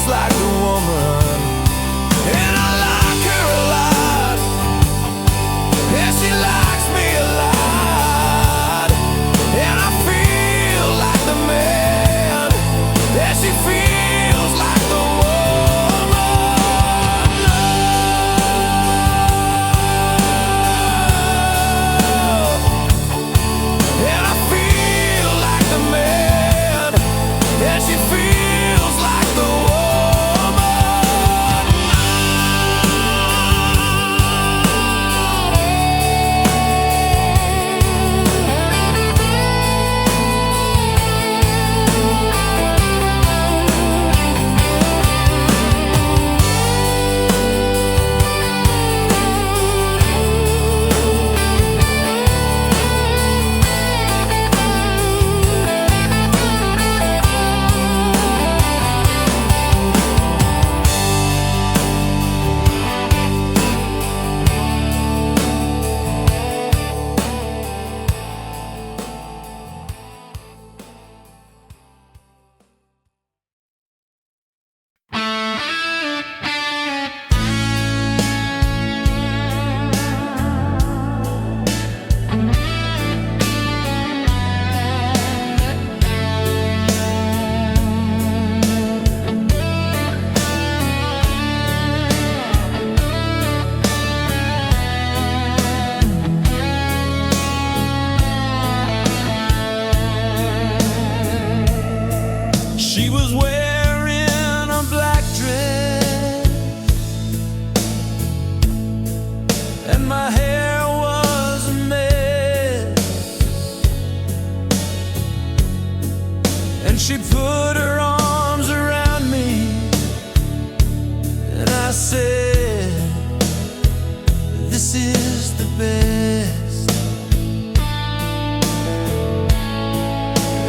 like the woman, and I my hair was a mess, and she put her arms around me, and I said, this is the best.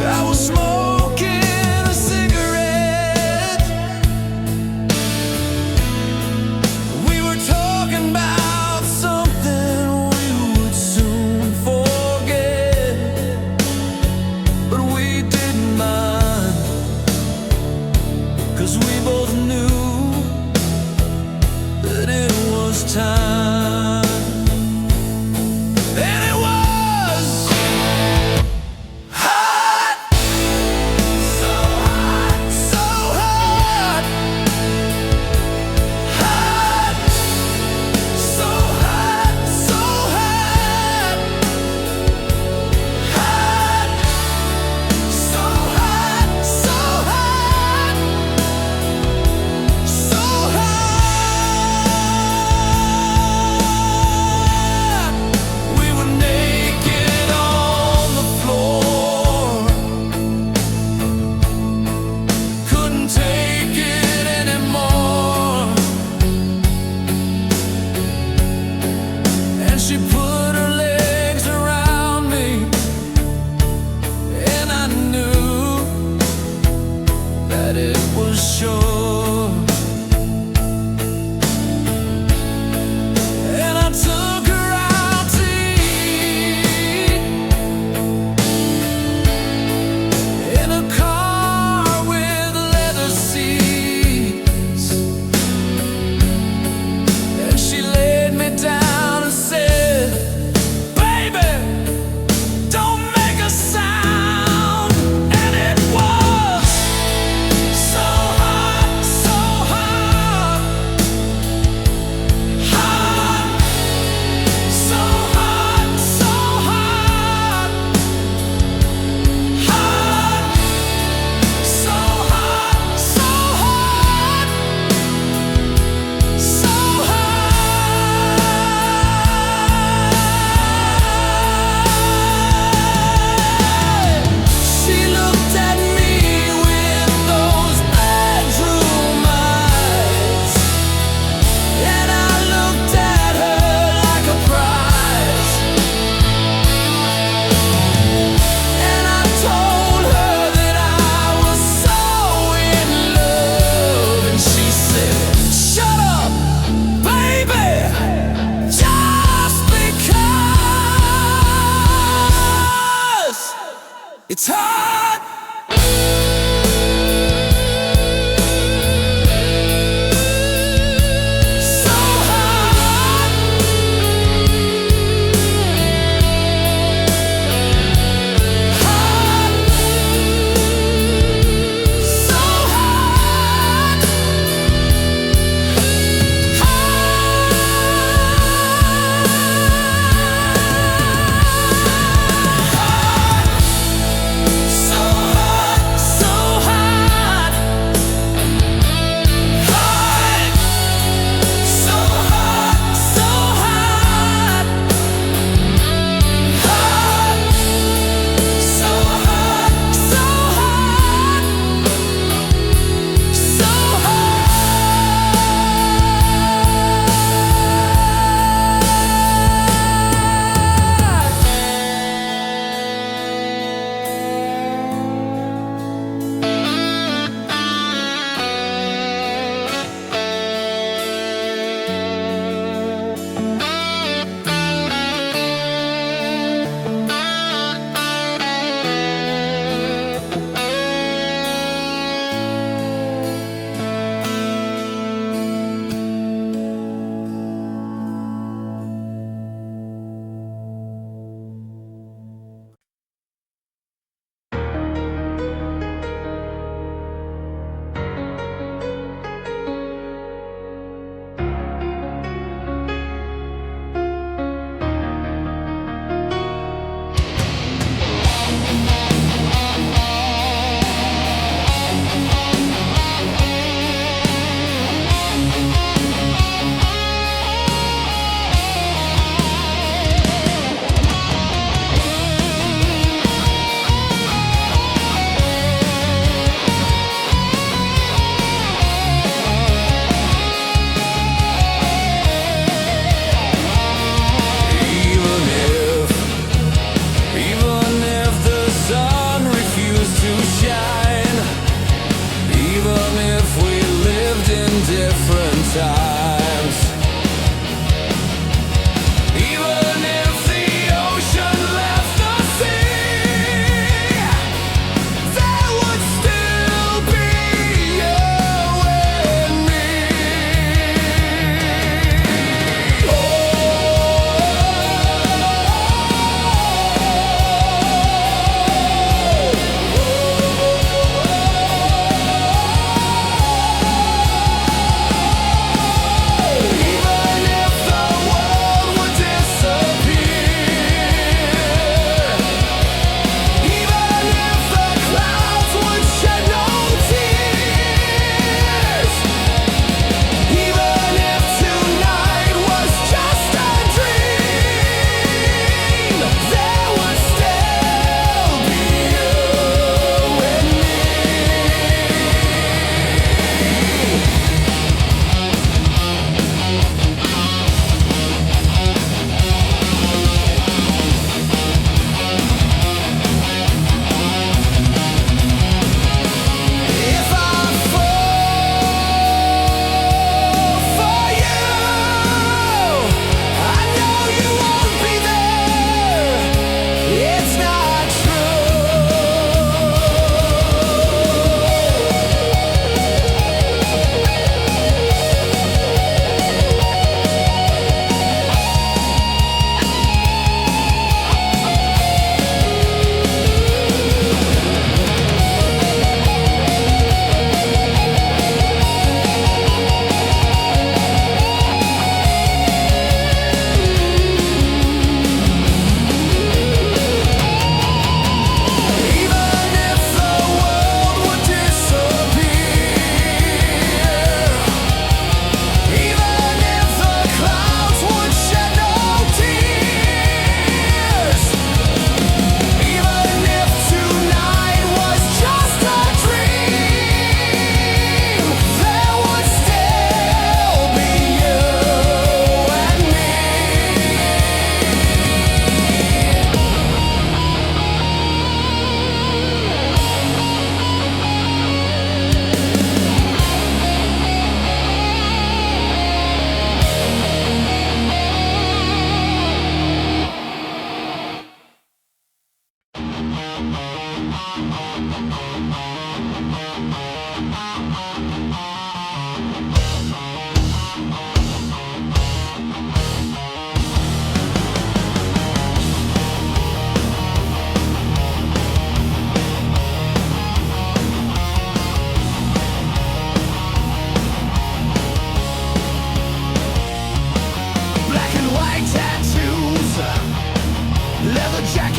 I was smoking a cigarette, we were talking about something we would soon forget, but we didn't mind, 'cause we both knew that it was time. And it was hot, so hot, so hot, hot, so hot, so hot, hot, so hot, so hot, so hot.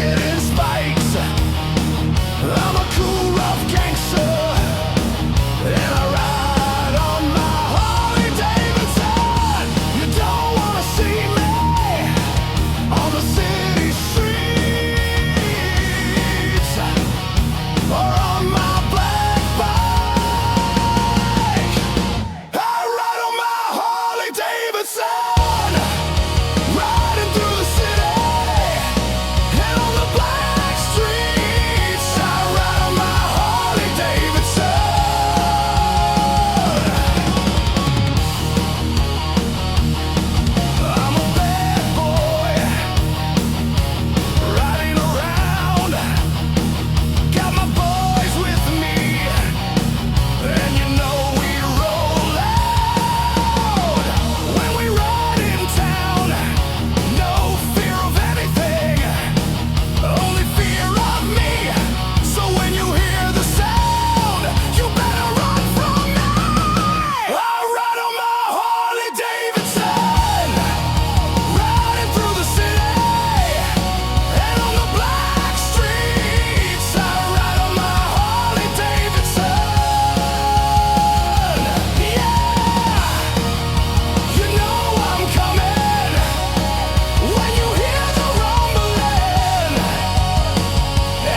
jacket and spikes. I'm a cool rough gangster, and I ride on my Harley Davidson. You don't wanna see me on the city streets or on my black bike. I ride on my Harley Davidson, riding through the city and on the black streets. I ride on my Harley Davidson. I'm a bad boy, riding around. Got my boys with me, and you know we roll loud when we ride in town. No fear of anything, only fear of me. So when you hear the sound, you better run from me. I ride on my Harley Davidson, riding through the city and on the black streets. I ride on my Harley Davidson. Yeah, you know I'm coming when you hear the rumbling,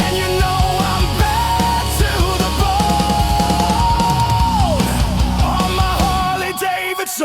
and you know I'm bad to the bone on my Harley Davidson.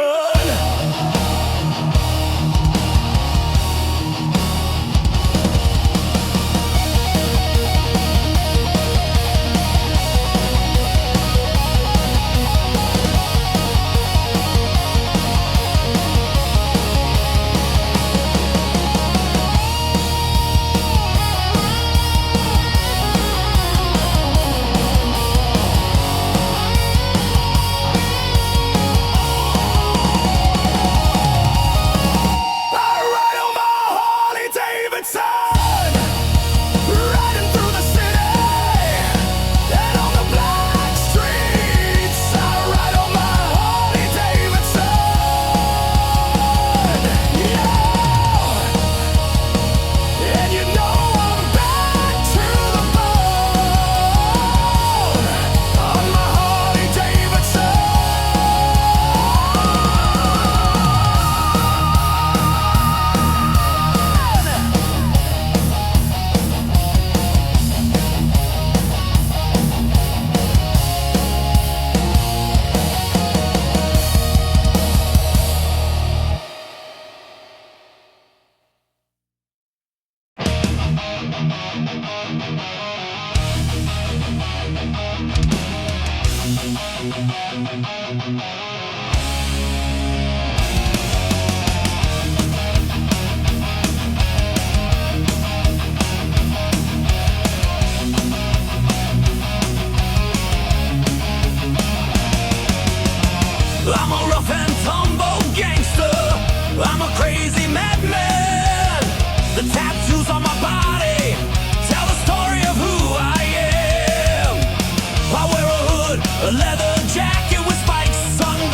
I ride on my Harley Davidson, riding through the city and on the black streets. I ride on my Harley Davidson. Yeah, and you know I'm back to the bone on my Harley Davidson. I'm a rough and tumble gangster, I'm a crazy madman. The tattoos on my body tell the story of who I am. I wear a hood, a leather jacket with spikes, sunglasses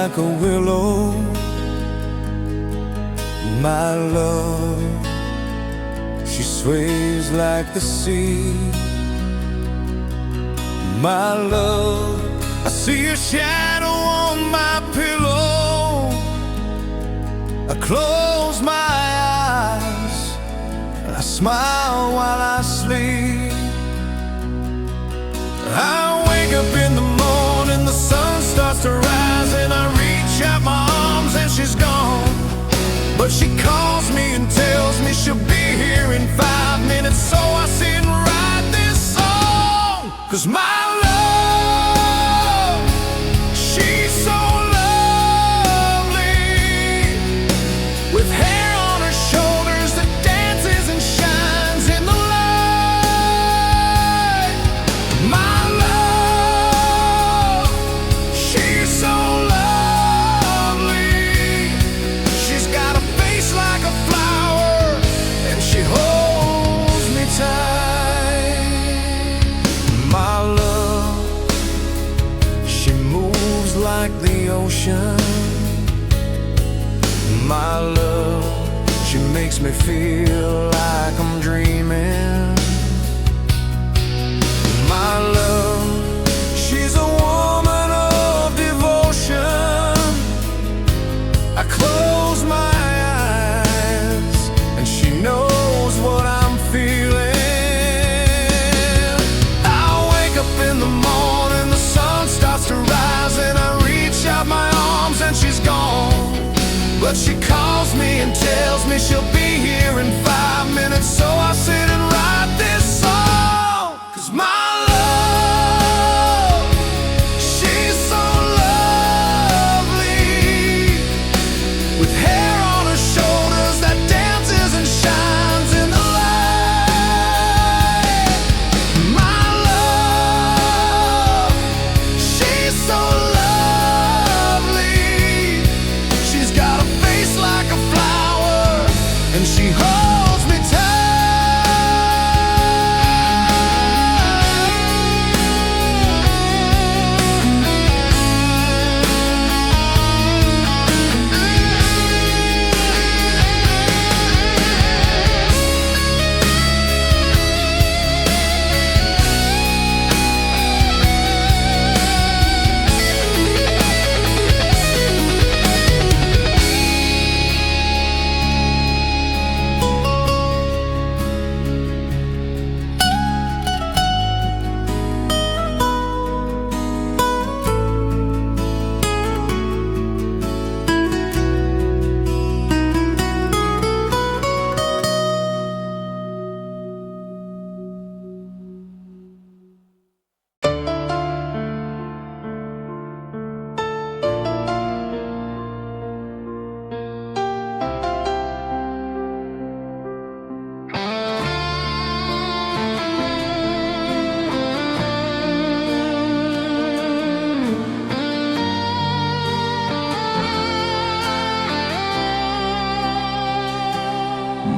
like a willow. My love, she sways like the sea. My love, I see your shadow on my pillow. I close my eyes and I smile while I sleep. I wake up in the morning, the sun starts to rise, and I reach out my arms and she's gone. But she calls me and tells me she'll be here in 5 minutes, so I sit and write this song. 'Cause my love, she's so lovely, with hair on her shoulders that dances and shines in the light. My love, she's so lovely. She's got a face like a flower, and she holds me tight. My love, she moves like the ocean. My love, she makes me feel like I'm dreaming. My love, she's a woman of devotion. I close my eyes and she knows what I'm feeling. I wake up in the morning, the sun starts to rise, and I reach out my arms and she's gone. But she calls me and tells me she'll be here in 5 minutes, so I sit and write this song. 'Cause my love, she's so lovely, with hair on her shoulders that dances and shines in the light. My love, she's so lovely. She's got a face like a flower, and she holds me tight.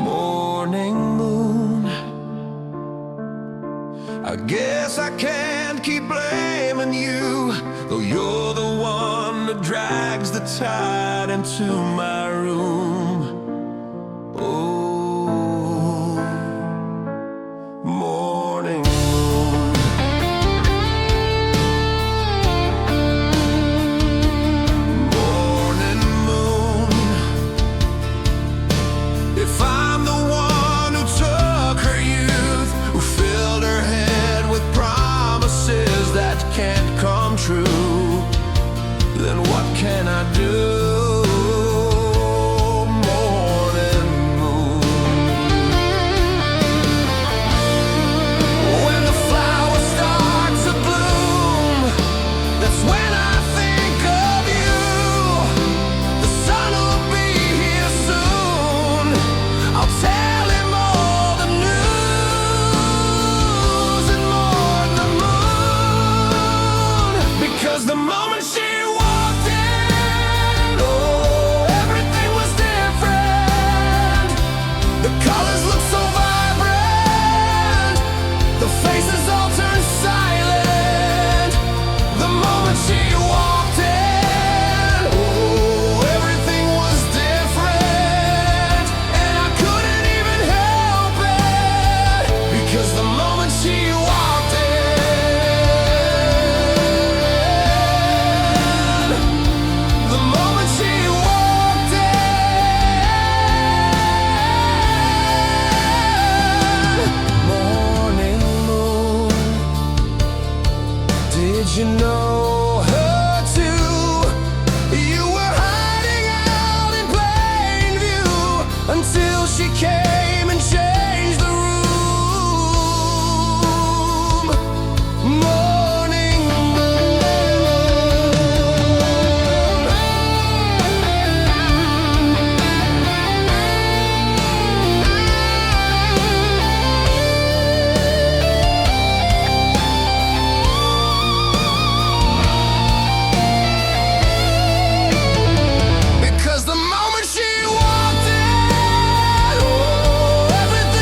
Morning moon, I guess I can't keep blaming you, though you're the one that drags the tide into my room. Oh, morning moon. Morning moon, if I'm the one who took her youth, who filled her head with promises that can't come true, then what can I do? until she came and changed the room. Morning moon. Because the moment she walked in, oh, everything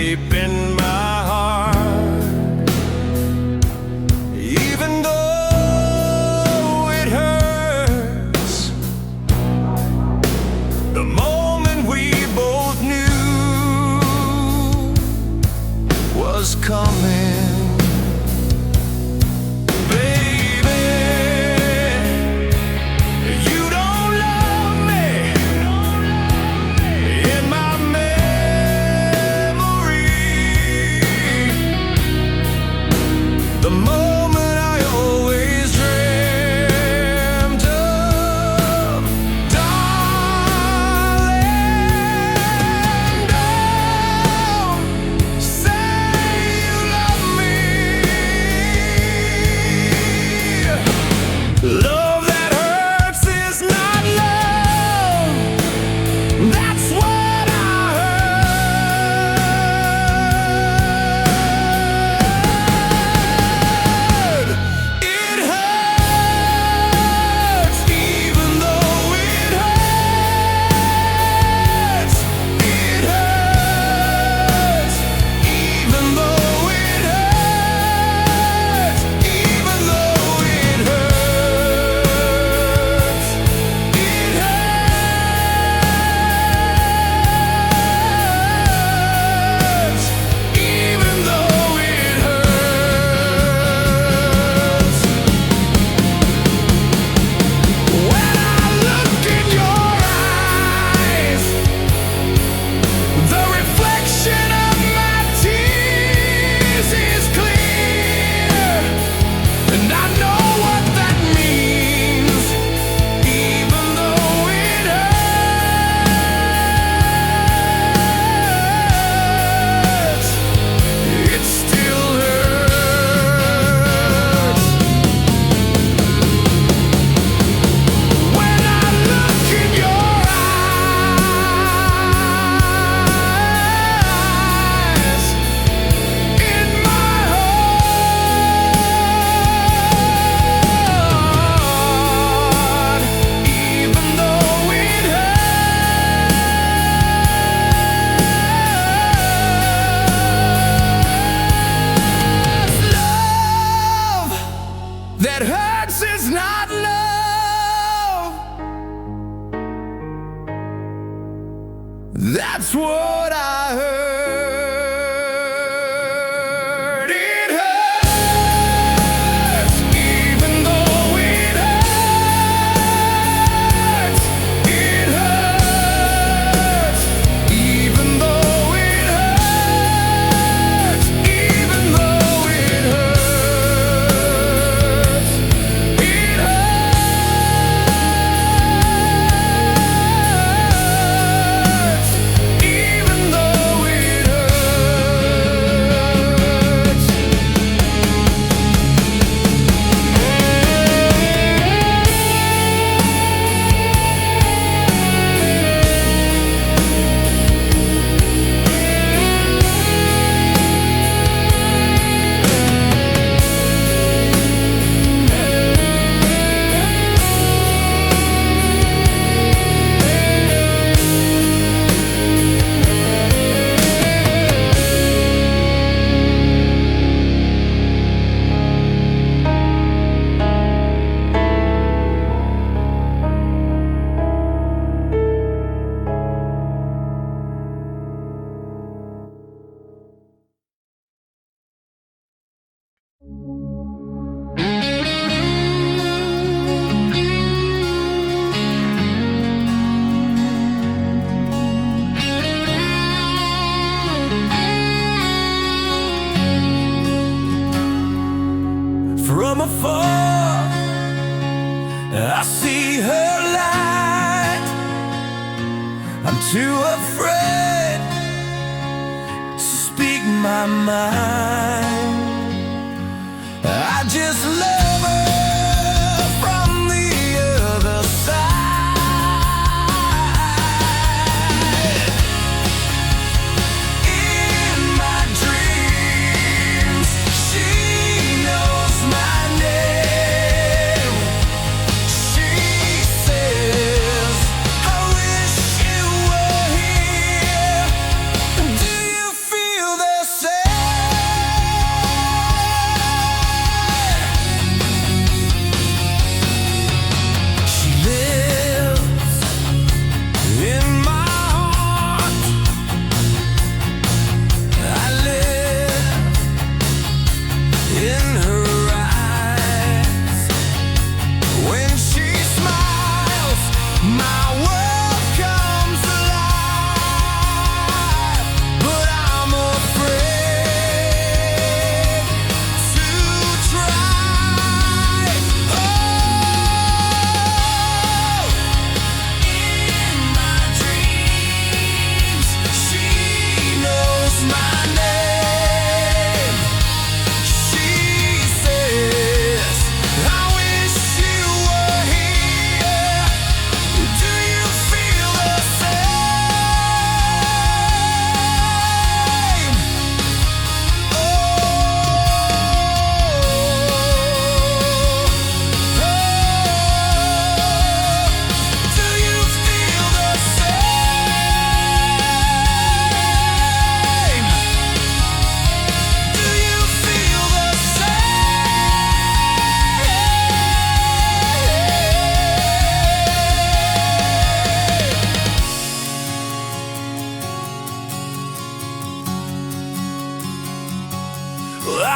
deep in my heart. Even though it hurts, the moment we both knew was coming. That hurts is not love. That's what I heard. It hurts, even though it hurts. It hurts, even though it hurts. Even though it hurts. From afar, I see her light. I'm too afraid to speak my mind. I just love her from the other side. In my dreams, she knows my name. She says, I wish you were here. Do you feel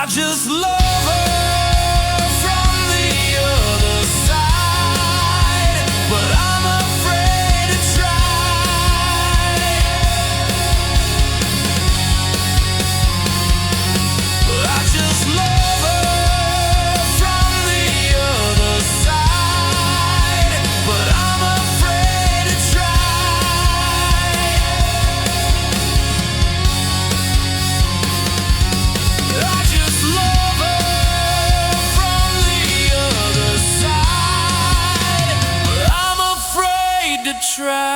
I just love her from the other side, but I'm afraid to try. I just love her from the other side, but I'm afraid to try. I just love her from the other side, but I'm afraid to try.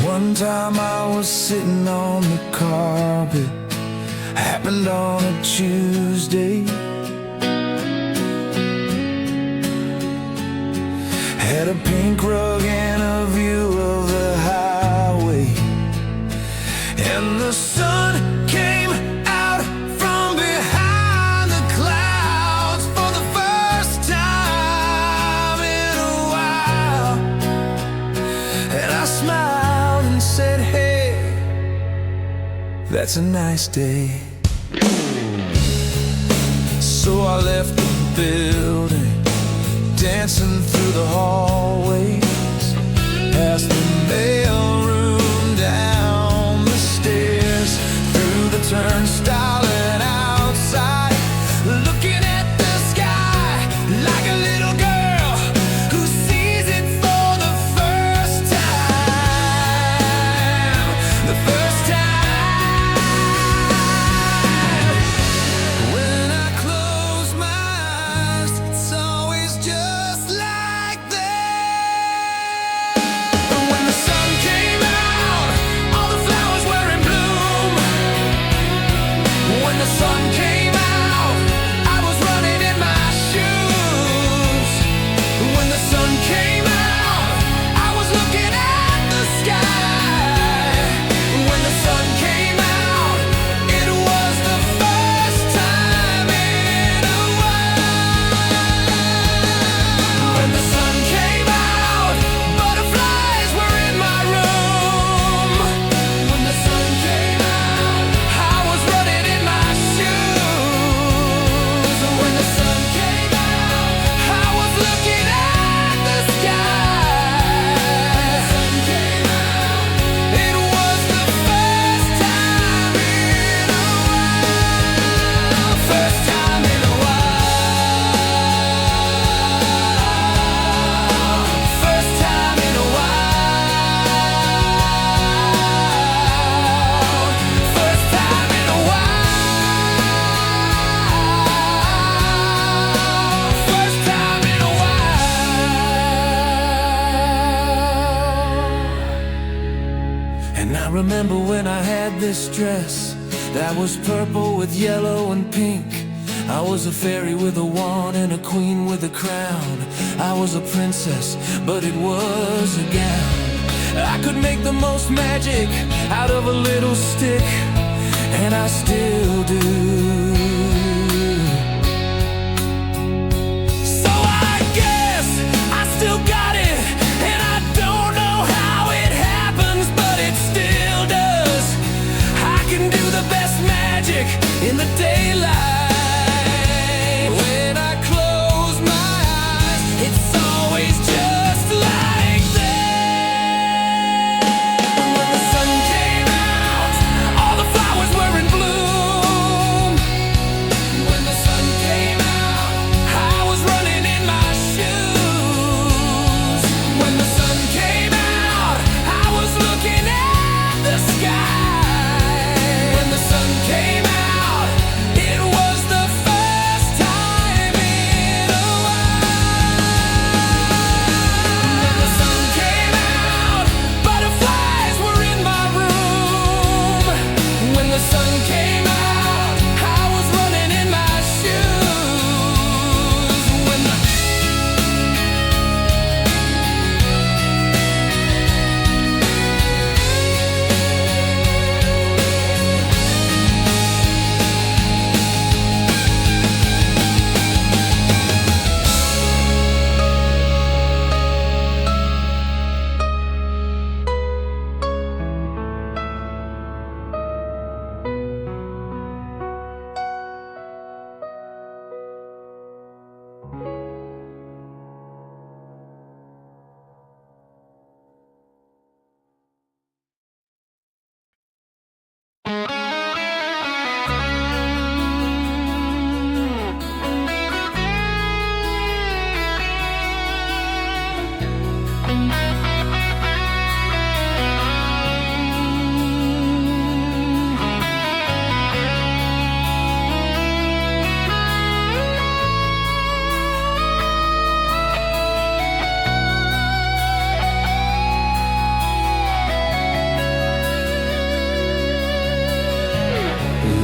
One time I was sitting on the carpet, happened on a Tuesday. Had a pink rug and a view of the highway, and the sun came out from behind the clouds for the first time in a while. And I smiled and said, hey, that's a nice day. So I left the building, dancing through the hallways, past the mail room, down the stairs, through the turnstile and outside, looking at the sky like a little girl who sees it for the first time. The first time. When I close my eyes, it's always just like that. When the sun came out, all the flowers were in bloom. When the sun came out, I was running in my shoes. When the sun came out, I was looking at the sky. When the sun came out, it was the first time in a while. When the sun came out, butterflies were in my room. When the sun came out, I was running in my shoes. When the sun came out, I was looking at the sky. When the sun came out, it was the first time in a while. First time in a while. First time in a while. First time in a while. First time in a while. And I remember when I had this dress that was purple with yellow and pink. I was a fairy with a wand and a queen with a crown. I was a princess, but it was a gown. I could make the most magic out of a little stick, and I still do. So I guess I still got it, and I don't know how it happens, but it still does. I can do the best magic in the daylight. When I close my eyes, it's always just like that. When the sun came out, all the flowers were in bloom. When the sun came out, I was running in my shoes. When the sun came out, I was looking at the sky. When the sun came out, it was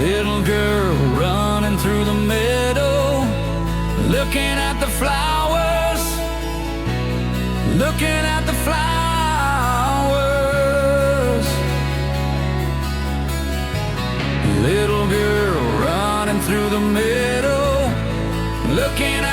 Little girl running through the meadow, looking at the flowers, looking at the flowers. Little girl running through the meadow, looking